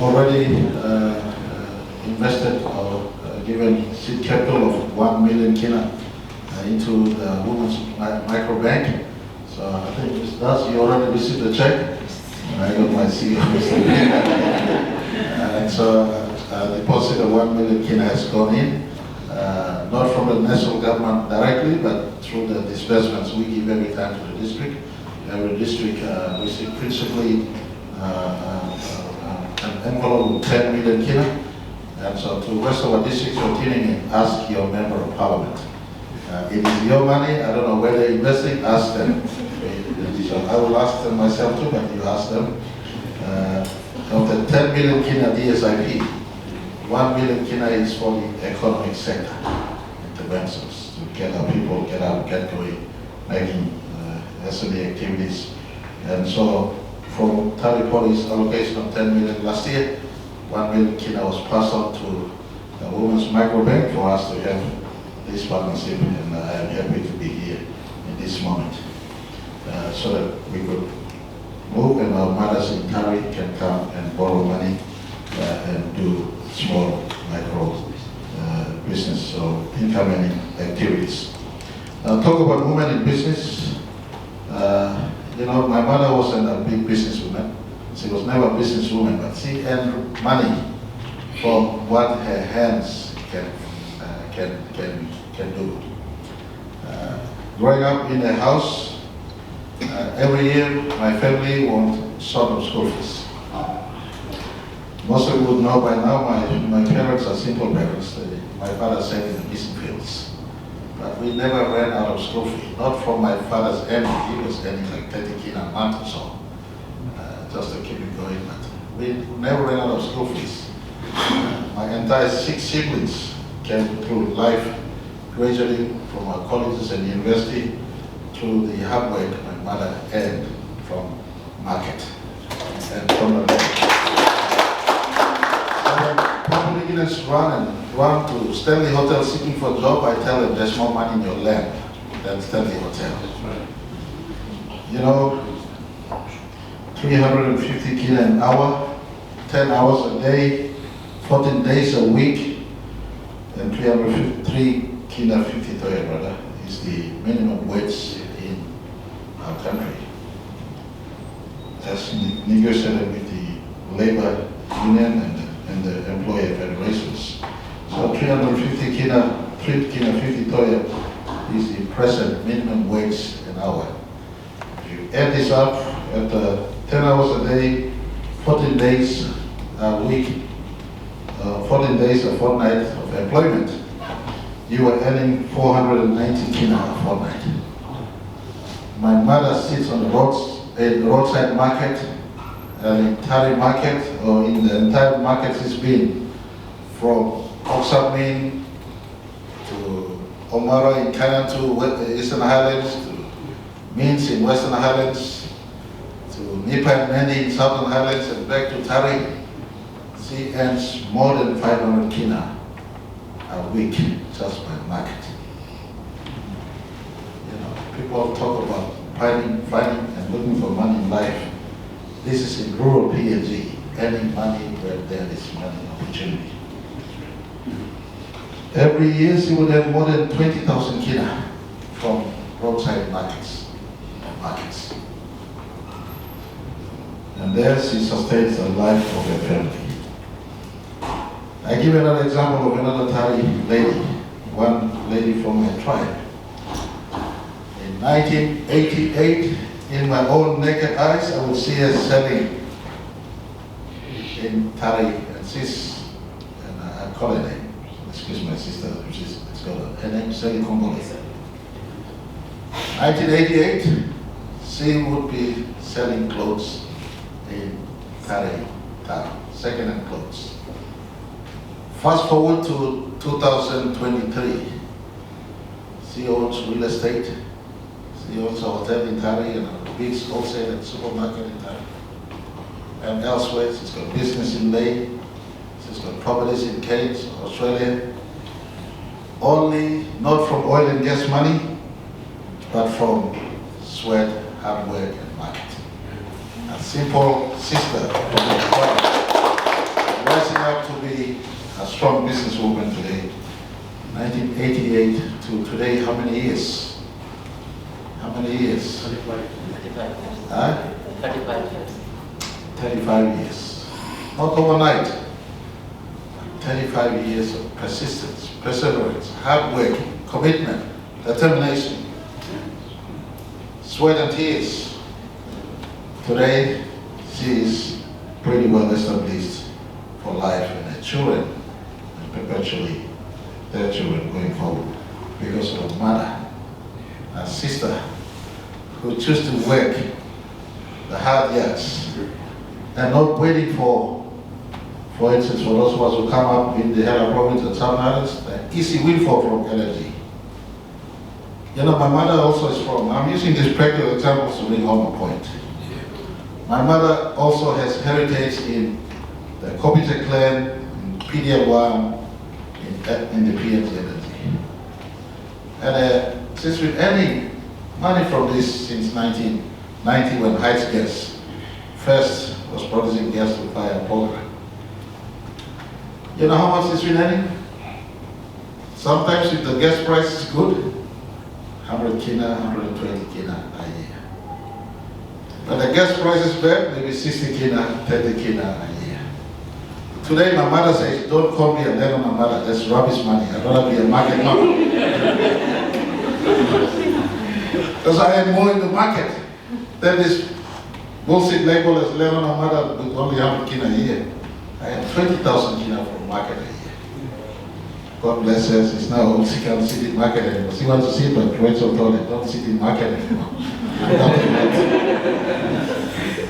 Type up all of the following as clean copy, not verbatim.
already invested or given seed capital of 1 million kina into the women's micro bank. So I think Ms. Das, you already received the check. I got my CEO. And so a deposit of 1 million kina has gone in, not from the national government directly, but through the disbursements we give every time to the district. Every district receives principally an envelope of 10 million kina. And so to the rest of our districts, you're tuning in, ask your member of parliament. It is your money. I don't know where they're investing. Ask them. So I will ask them myself too, but you ask them. Of the 10 million kina DSIP, 1 million kina is for the economic sector interventions to get our people get out, get going, making SME activities. And so from Tari-Pori's allocation of 10 million last year, 1 million kina was passed on to the Women's Microbank for us to have this partnership, and I am happy to be here in this moment so that we could move and our mothers in Tari can come and borrow money and do small micro business or income earning activities. Talk about women in business. You know, my mother wasn't a big businesswoman. She was never a businesswoman, but she earned money from what her hands can do. Growing up in a house, every year my family won't short of school fees. Most of you would know by now my parents are simple parents. My father said in the mission fields. But we never ran out of school fee. Not from my father's end, he was earning like 30 kina a month or so, just to keep it going. But we never ran out of school fees. My entire 6 siblings came through life, graduating from our colleges and university through the hard work my mother earned from market and from the bank. When beginners run to Stanley Hotel seeking for a job, I tell them there's more money in your land than Stanley Hotel. You know, 350 kina an hour, 10 hours a day, 14 days a week, and 353 kina 50 toya, brother, is the minimum wage in our country. As negotiated with the labor union and the employer federations. So 350 kina 50 toya is the present minimum wage an hour. If you add this up at 10 hours a day, 14 days a week, 14 days a fortnight of employment, you are earning 490 kina a fortnight. My mother sits on the roadside market, in Tari market, or in the entire market she's been, from Oksabmin to Omara in Canaan to Eastern Highlands, to Means in Western Highlands, to Nipa and Mandi in Southern Highlands, and back to Tari. She earns more than 500 kina a week just by market. You know, people talk about finding and looking for money in life. This is in rural PNG, earning money where there is money opportunity. Every year she would have more than 20,000 kina from roadside markets. And there she sustains the life of her family. I give another example of another Tari lady, one lady from my tribe. In 1988, in my own naked eyes, I would see her selling in Tari, and she's, and I call her name, excuse my sister, it's got her name is Sally Kongole. 1988, she would be selling clothes in Tari town, second-hand clothes. Fast forward to 2023, she owns real estate. She owns a hotel in Tari and a big wholesale and supermarket in Tari. And elsewhere, she's got business in Ley, she's got properties in Cairns, Australia. Only not from oil and gas money, but from sweat, hard work, and market. A simple sister from the tribe. really a strong businesswoman today. 1988 to today, how many years? How many years? 35. Huh? 35 years. 35 years. Not overnight. 35 years of persistence, perseverance, hard work, commitment, determination, sweat and tears. Today, she is pretty well established for life and her children, and perpetually their children going forward because of her mother and sister who choose to work the hard yards and not waiting for instance, for those of us who come up in the Hera province and Southern Islands, the easy windfall from energy. You know, my mother also is from, I'm using these practical examples to bring home a point. My mother also has heritage in the Kopite clan, in PDL1, in the PNG energy. And since we've earning money from this since 1990 when Heights Gas first was producing gas to fire program. You know how much it's been earning? Sometimes if the gas price is good, 100 kina, 120 kina a year. But the gas price is bad, maybe 60 kina, 30 kina a year. Today my mother says, don't call me a landowner mother, that's rubbish money. I'd rather be a market mother. Because I am more in the market than this bullshit label as landowner mother with only 100 kina a year. I have 20,000 kina from market a year. God bless her, she's now she can't sit in market anymore. She wants to sit, but Rachael told her, don't sit in market anymore.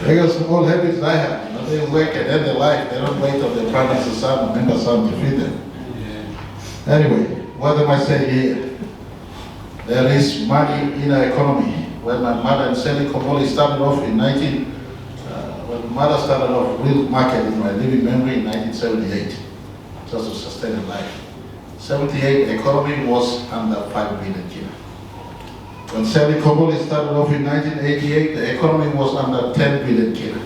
Because all habits I have, you know, they work and end their life, they don't wait on their partner's son or member son to feed them. Yeah. Anyway, what am I saying here? There is money in our economy. When my mother and Sally Komoli started off in when mother started off real market in my living memory in 1978, just to sustain her life. 78, the economy was under 5 billion kina. When Sally Komoli started off in 1988, the economy was under 10 billion kina.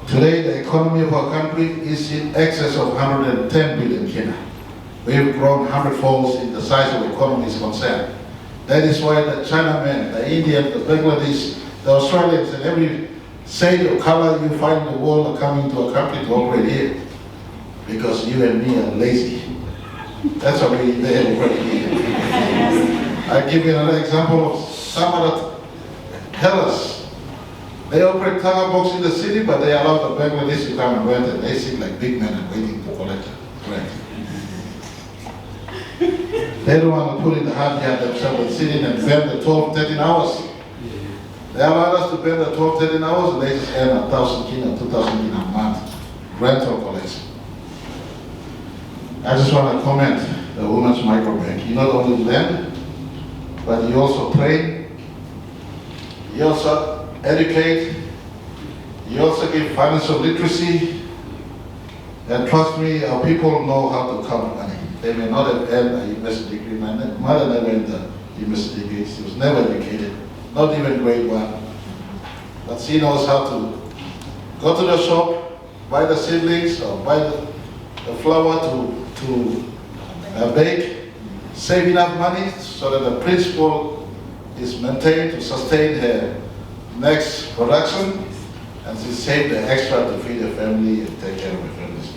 Today, the economy of our country is in excess of 110 billion kina. We've grown 100-fold in the size of the economy is concerned. That is why the Chinamen, the Indians, the Bangladesh, the Australians, and every shade of color you find in the world are coming to our country to operate here. Because you and me are lazy. That's why they operate here. I'll give you another example of some of the hellers. They operate Tanga box in the city, but they allow the Bangladesh to come and rent it. They sit like big men and waiting to collect rent. They don't want to put in the hard yard themselves and sit in and bend the 12, 13 hours. They allowed us to bend the 12, 13 hours and they just earn 1,000 kina, 2,000 kina a month rental collection. I just want to comment the Women's Microbank. You not only lend, but you also train, you also educate, you also give financial literacy, and trust me, our people know how to count money. They may not have earned a university degree. My mother never earned a university degree. She was never educated, not even grade 1. But she knows how to go to the shop, buy the seedlings, or buy the flour to bake, save enough money so that the principal is maintained to sustain her next production, and she saved the extra to feed her family and take care of her family's needs.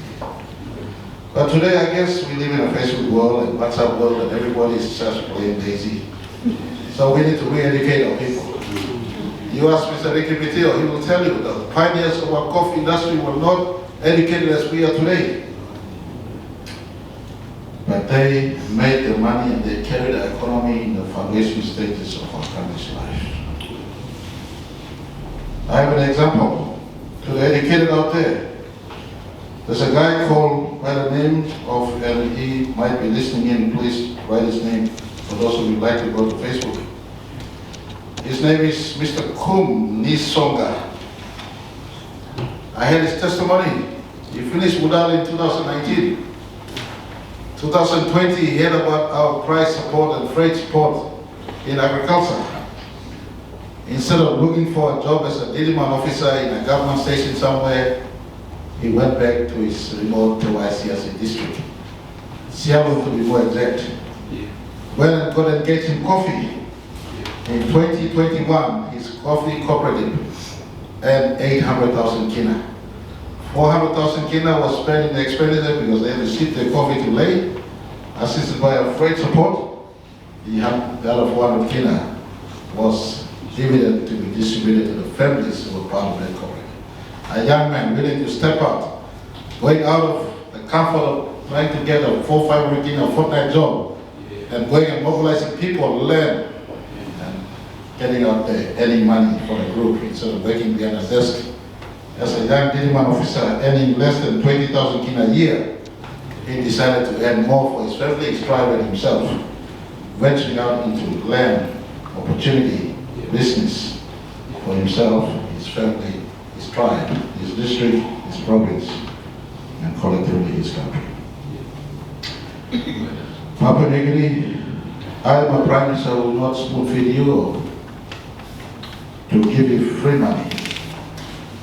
But today, I guess we live in a Facebook world and WhatsApp world and everybody is just playing daisy. So we need to re-educate our people. You ask Mr. Ricky Pitio, he will tell you that the pioneers of our coffee industry were not educated as we are today. But they made the money and they carried the economy in the foundation stages of our country's life. I have an example to the educated out there. There's a guy called by the name of, and he might be listening in, please write his name for those who would like to go to Facebook. His name is Mr. Kum Nisonga. I had his testimony. He finished Budal in 2019. 2020, he heard about our price support and freight support in agriculture. Instead of looking for a job as a delivery officer in a government station somewhere, he went back to his remote YCSC district. Seattle, to be more exact. Went and got engaged in coffee. In 2021, his coffee cooperative earned 800,000 kina. 400,000 kina was spent in the expenditure because they received their coffee too late, assisted by a freight support. The other 400 kina was dividend to be distributed to the families who were part of that cooperative. A young man willing to step out, going out of the comfort of trying to get a 4-5 kina fortnight job, and going and mobilizing people, land, and getting out there, earning money for a group instead of working behind a desk. As a young Diliman officer earning less than 20,000 kina a year, he decided to earn more for his family, his tribe, and himself, venturing out into land, opportunity, business for himself, his family, his tribe, his district, his province, and collectively his country. Papua New Guinea, I, my Prime Minister, will not spoon feed you or to give you free money.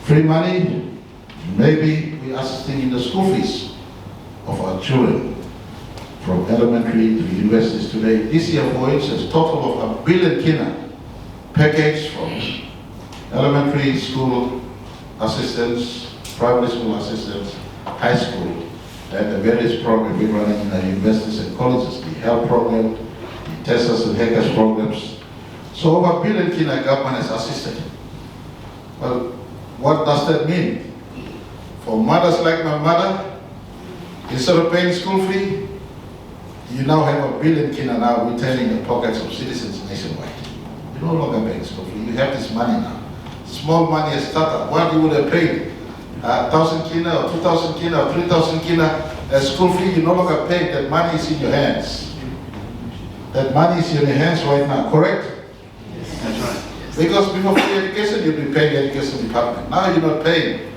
Free money, maybe we are assisting in the school fees of our children from elementary to universities today. This year, for instance, total of 1 billion kina package from elementary school assistants, primary school assistants, high school, and the various programs we're running in our universities and colleges, the health program, the TESAS and HECAS programs. So over 1 billion kina government has assisted. Well, what does that mean? For mothers like my mother, instead of paying school fee, you now have 1 billion kina now returning the pockets of citizens nationwide. You no longer pay school fee, you have this money now. Small money as startup, what you would have paid? 1,000 kina or 2,000 kina or 3,000 kina as school fee, you no longer pay, that money is in your hands. That money is in your hands right now, correct? Yes. That's right. Because before free education, you'll be paying the education department. Now you're not paying.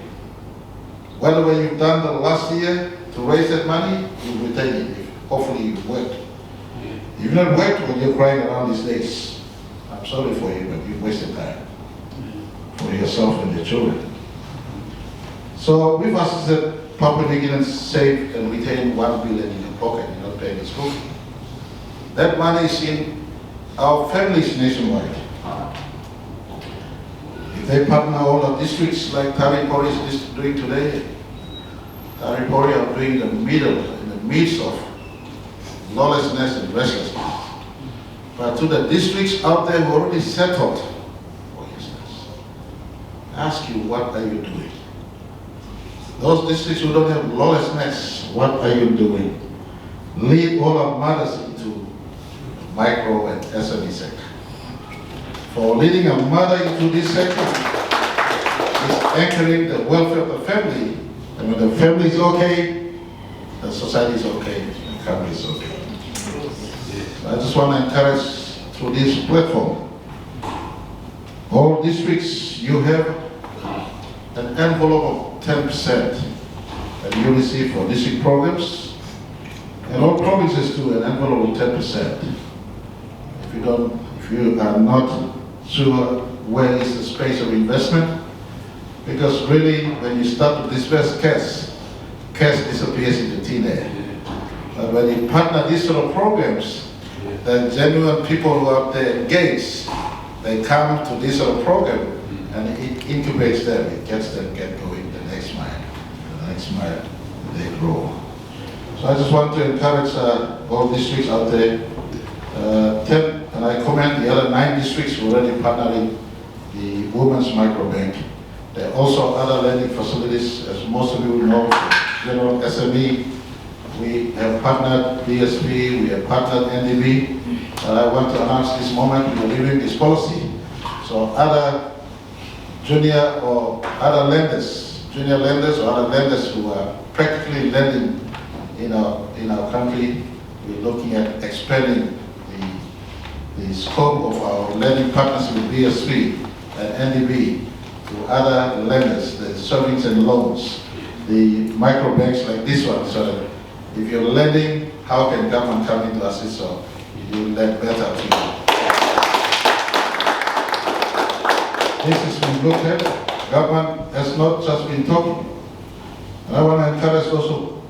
Whatever you've done the last year to raise that money, you'll be taking it. Hopefully you've worked. If you've not worked when you're crying around these days, I'm sorry for you, but you've wasted time for yourself and your children. So we've assisted Papua New Guineans save and retain 1 billion in your pocket, you're not paying the school fee. That money is in our families nationwide. If they partner all our districts like Tari-Pori is doing today, Tari-Pori are doing in the midst of lawlessness and restlessness. But to the districts out there who already settled, for instance, ask you, what are you doing? Those districts who don't have lawlessness, what are you doing? Lead all our mothers into micro and SME sector. For leading a mother into this sector is anchoring the welfare of the family, and when the family is okay, the society is okay, the country is okay. So I just want to encourage through this platform, all districts, you have an envelope of 10% that you receive for district programs, and all provinces too, an envelope of 10%. If you are not sure where is the space of investment, because really when you start to disperse cash disappears into thin air. But when you partner these sort of programs, then genuine people who are there engaged, they come to this sort of program and it incubates them, it gets them get going the next mile, they grow. So I just want to encourage all districts out there, and I commend the other 9 districts who are already partnering the Women's Microbank. There are also other lending facilities, as most of you know, General SME. We have partnered BSP, we have partnered NDB. I want to announce this moment, we are leaving this policy. So other junior or other lenders, junior lenders or other lenders who are practically lending in our country, we're looking at expanding the scope of our lending partners with BSP and NDB to other lenders, the savings and loans, the micro banks like this one, so that if you're lending, how can government come in to assist so you lend better to you? This has been looked at. Government has not just been talking. And I want to encourage also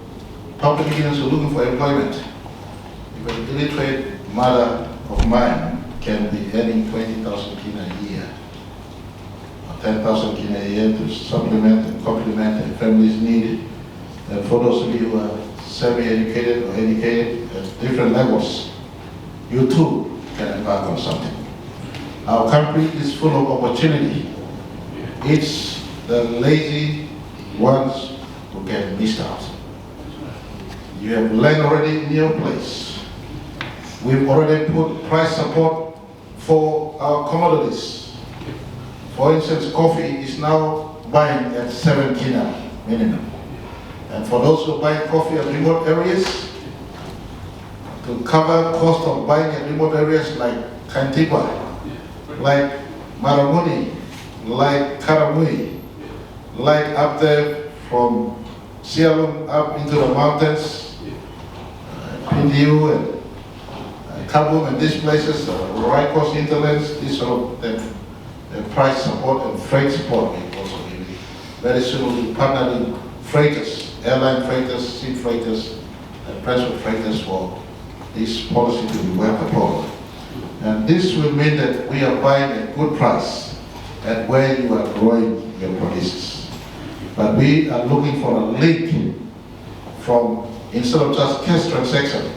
public beginners who are looking for employment. If an illiterate mother of mine can be earning 20,000 kina a year, or 10,000 kina a year to supplement and complement a family's need, and for those of you who are semi-educated or educated at different levels, you too can embark on something. Our country is full of opportunity. It's the lazy ones who get missed out. You have land already in your place. We've already put price support for our commodities. For instance, coffee is now buying at 7 kina minimum. And for those who buy coffee at remote areas, to cover cost of buying at remote areas like Kantipa, like Maramuni, like Karamui, like up there from Sialum up into the mountains, Pindiu and Kabum and these places, right coast hinterlands, these are the price support and freight support we also give. Very soon we'll be partnering freighters, airline freighters, sea freighters, and transport freighters for this policy to be worked upon. And this will mean that we are buying at good price at where you are growing your produces. But we are looking for a link from, instead of just cash transaction,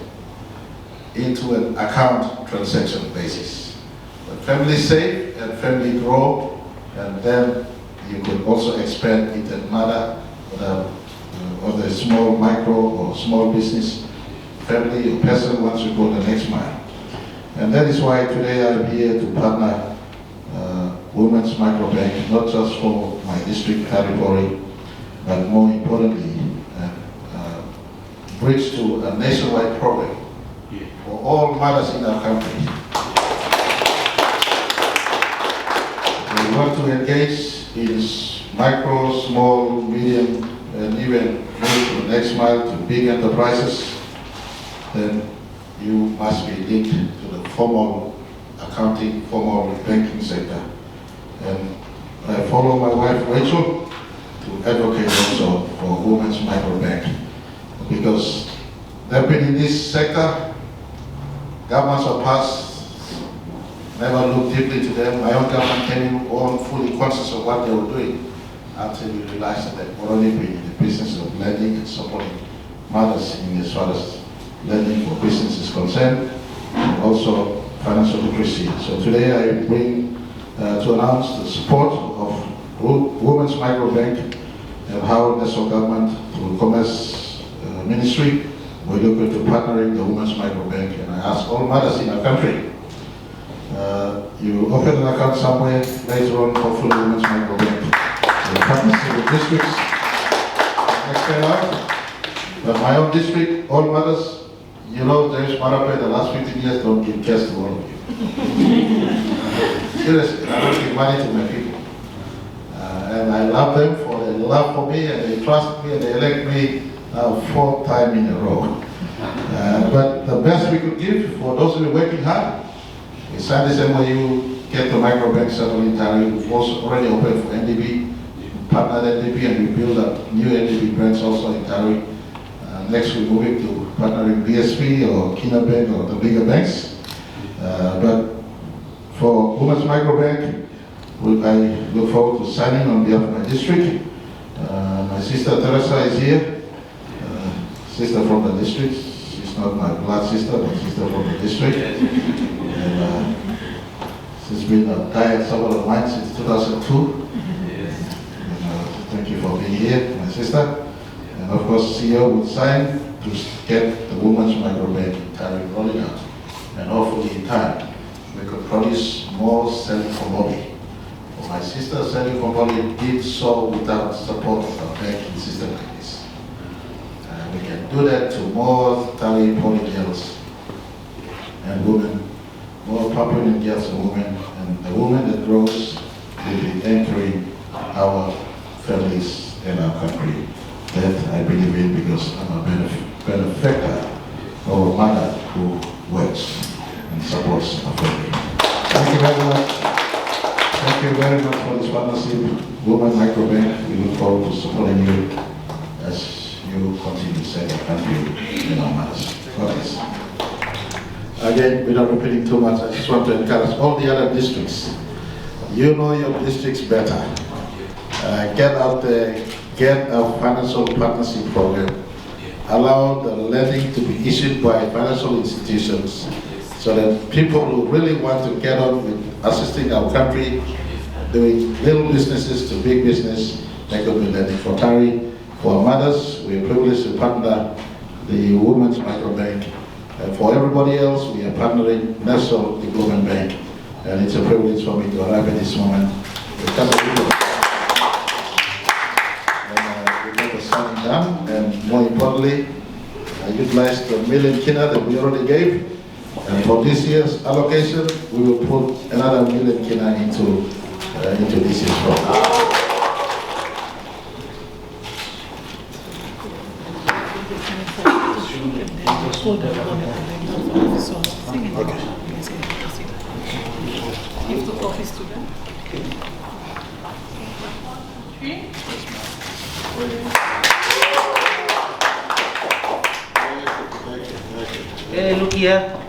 into an account transaction basis. The family save and family grow, and then you could also expand into another, or the small micro or small business family or person once you go the next mile. And that is why today I'm here to partner Women's Microbank, not just for my district, Tari-Pori, but more importantly, bridge to a nationwide program for all mothers in our country. We want to engage in micro, small, medium, and even move to the next mile to big enterprises. Then you must be linked to the formal accounting, formal banking sector. And I follow my wife Rachael to advocate also for Women's Microbank, because they've been in this sector, governments of past never looked deeply to them. My own government came in all fully conscious of what they were doing until we realized that they've already been in the business of lending and supporting mothers in as far as lending for business is concerned, and also financial literacy. So today I bring to announce the support of Women's Microbank and how national government through Commerce Ministry we look into partnering the Women's Microbank. And I ask all mothers in our country, you open an account somewhere later on, hopefully Women's Microbank will partnership with districts expand out. But my own district, all mothers, you know, there is Marape, the last 15 years, don't give cash to all of you. Seriously, I don't give money to my people. And I love them for their love for me, and they trust me, and they elect me 4th time in a row. But the best we could give for those who are working hard is sign this MOU, get the microbank settled in Tari. We've also already opened for NDB, partnered NDB, and we build up new NDB branch also in Tari. Next we're moving to partnering BSP or Kina Bank or the bigger banks. But for Women's Microbank, I look forward to signing on behalf of my district. My sister Theresa is here, sister from the district. She's not my blood sister, but sister from the district. And she's been a diet servant of mine since 2002. And, thank you for being here, my sister. And of course, CEO will sign to get the Women's Microbank in Tari rolling out. And hopefully in time, we could produce more selling commodity. My sister selling commodity did so without support of a banking system like this. And we can do that to more Tari-Pori girls and women, more Papuan girls and women, and the woman that grows will be anchoring our families and our country. That I believe in because I'm a benefactor of a mother who works and supports her family. Thank you very much. Thank you very much for this partnership, Women Microbank. We look forward to supporting you as you continue to serve your country in all matters. God bless. Again, without repeating too much, I just want to encourage all the other districts. You know your districts better. Get out there, get a financial partnership program. Allow the lending to be issued by financial institutions so that people who really want to get on with assisting our country, doing little businesses to big business, they could be lending. For Tari, for mothers, we are privileged to partner the Women's Microbank. And for everybody else, we are partnering National Development Bank. And it's a privilege for me to arrive at this moment. We got the signing done, and more importantly, I utilized the million kina that we already gave. And for this year's allocation, we will put another million kina into this year's program. Give the copies to them. Look here.